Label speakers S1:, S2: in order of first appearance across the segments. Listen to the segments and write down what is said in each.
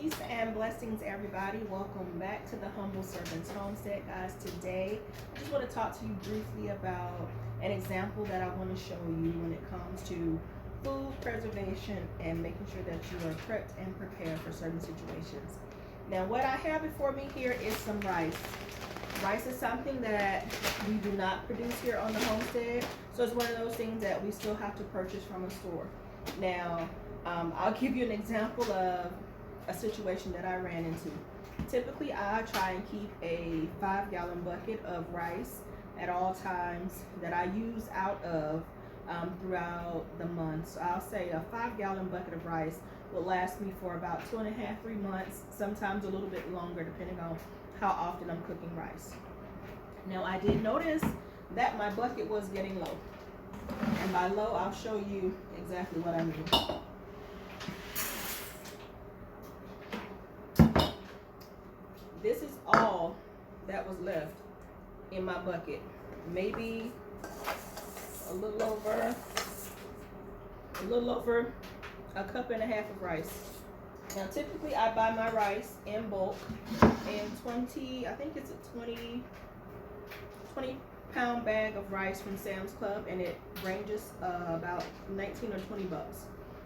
S1: Peace and blessings, everybody. Welcome back to the Humble Servants Homestead, guys. Today, I just want to talk to you briefly about an example that I want to show you when it comes to food preservation and making sure that you are prepped and prepared for certain situations. Now, what I have before me here is some rice. Rice is something that we do not produce here on the homestead, so it's one of those things that we still have to purchase from a store. Now, I'll give you an example of a situation that I ran into. Typically, I try and keep a 5-gallon bucket of rice at all times that I use out of throughout the month. So I'll say a 5-gallon bucket of rice will last me for about 2.5, 3 months, sometimes a little bit longer depending on how often I'm cooking rice. Now, I did notice that my bucket was getting low. And by low, I'll show you exactly what I mean. This is all that was left in my bucket. Maybe a little over a cup and a half of rice. Now, typically I buy my rice in bulk in 20 pound bag of rice from Sam's Club, and it ranges about 19 or 20 bucks.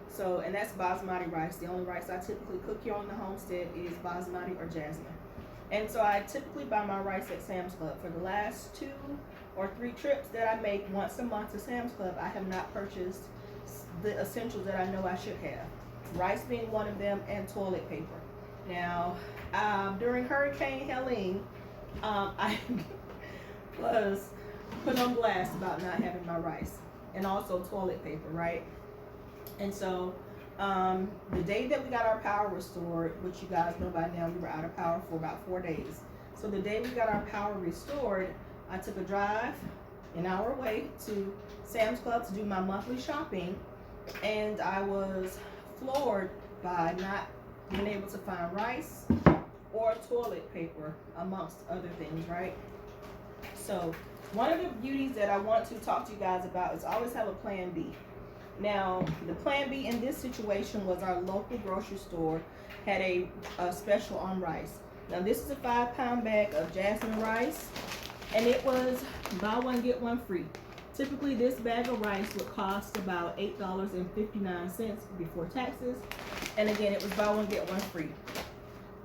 S1: So, and that's basmati rice. The only rice I typically cook here on the homestead is basmati or jasmine. And so I typically buy my rice at Sam's Club. For the last 2 or 3 trips that I make once a month to Sam's Club, I have not purchased the essentials that I know I should have. Rice being one of them, and toilet paper. Now, during Hurricane Helene, I was put on blast about not having my rice and also toilet paper, right? And so the day that we got our power restored, which you guys know by now, we were out of power for about 4 days. So the day we got our power restored, I took a drive an hour away to Sam's Club to do my monthly shopping, and I was floored by not being able to find rice or toilet paper, amongst other things, right? So one of the beauties that I want to talk to you guys about is always have a plan B. Now, the plan B in this situation was our local grocery store had a special on rice. Now, this is a 5-pound bag of jasmine rice, and it was buy one, get one free. Typically, this bag of rice would cost about $8.59 before taxes. And again, it was buy one, get one free.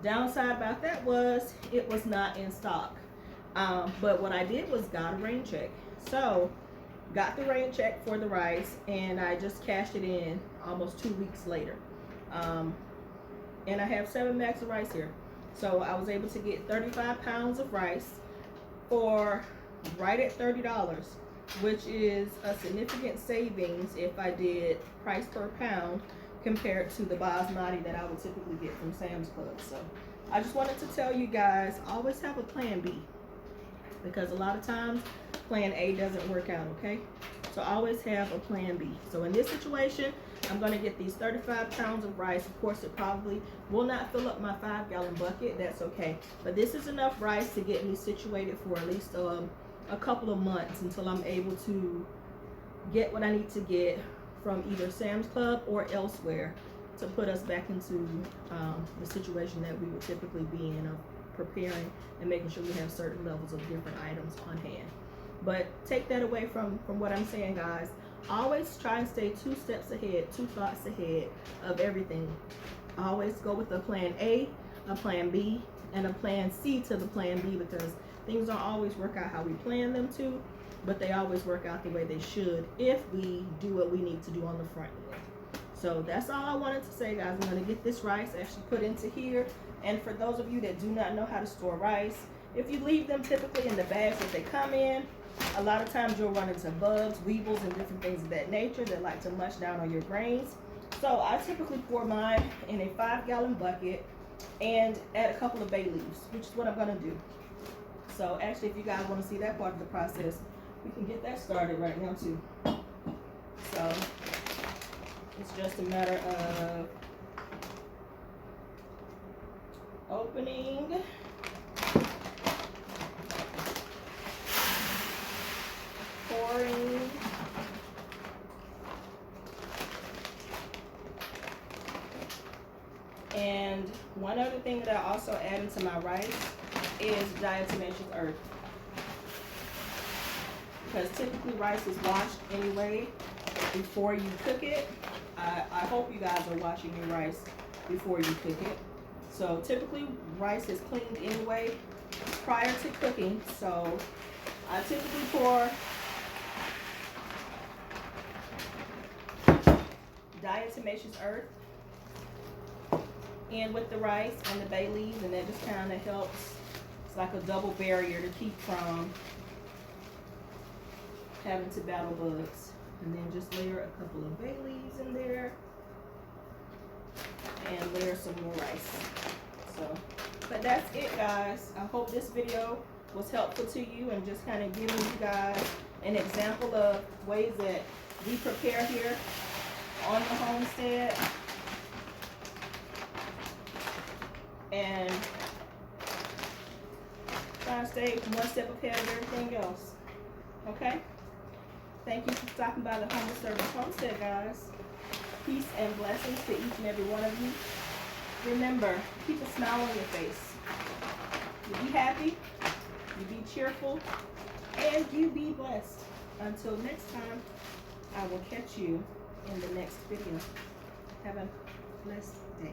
S1: Downside about that was it was not in stock. But what I did was got a rain check. So, got the rain check for the rice, and I just cashed it in almost 2 weeks later. And I have 7 bags of rice here. So, I was able to get 35 pounds of rice for right at $30. Which is a significant savings if I did price per pound compared to the basmati that I would typically get from Sam's Club. So I just wanted to tell you guys, always have a plan B, because a lot of times plan A doesn't work out, okay? So always have a plan B. So in this situation, I'm going to get these 35 pounds of rice. Of course, it probably will not fill up my 5-gallon bucket. That's okay. But this is enough rice to get me situated for at least a couple of months until I'm able to get what I need to get from either Sam's Club or elsewhere to put us back into the situation that we would typically be in, of preparing and making sure we have certain levels of different items on hand. But take that away from what I'm saying, guys. Always try and stay 2 steps ahead, 2 thoughts ahead of everything. Always go with a plan A, a plan B, and a plan C to the plan B, because things don't always work out how we plan them to, but they always work out the way they should if we do what we need to do on the front end. So that's all I wanted to say, guys. I'm going to get this rice actually put into here. And for those of you that do not know how to store rice, if you leave them typically in the bags that they come in, a lot of times you'll run into bugs, weevils, and different things of that nature that like to munch down on your grains. So I typically pour mine in a 5-gallon bucket and add a couple of bay leaves, which is what I'm going to do. So actually, if you guys want to see that part of the process, we can get that started right now too. So it's just a matter of opening, pouring, And one other thing that I also add into my rice is diatomaceous earth. Because typically rice is washed anyway before you cook it. I hope you guys are washing your rice before you cook it. So typically rice is cleaned anyway prior to cooking. So I typically pour diatomaceous earth in with the rice and the bay leaves, and that just kind of helps. It's like a double barrier to keep from having to battle bugs. And then just layer a couple of bay leaves in there and layer some more rice. So, but that's it, guys. I hope this video was helpful to you and just kind of giving you guys an example of ways that we prepare here on the homestead. And try to stay one step ahead of everything else. Okay? Thank you for stopping by the Humble Service Homestead, guys. Peace and blessings to each and every one of you. Remember, keep a smile on your face. You be happy, you be cheerful, and you be blessed. Until next time, I will catch you in the next video. Have a blessed day.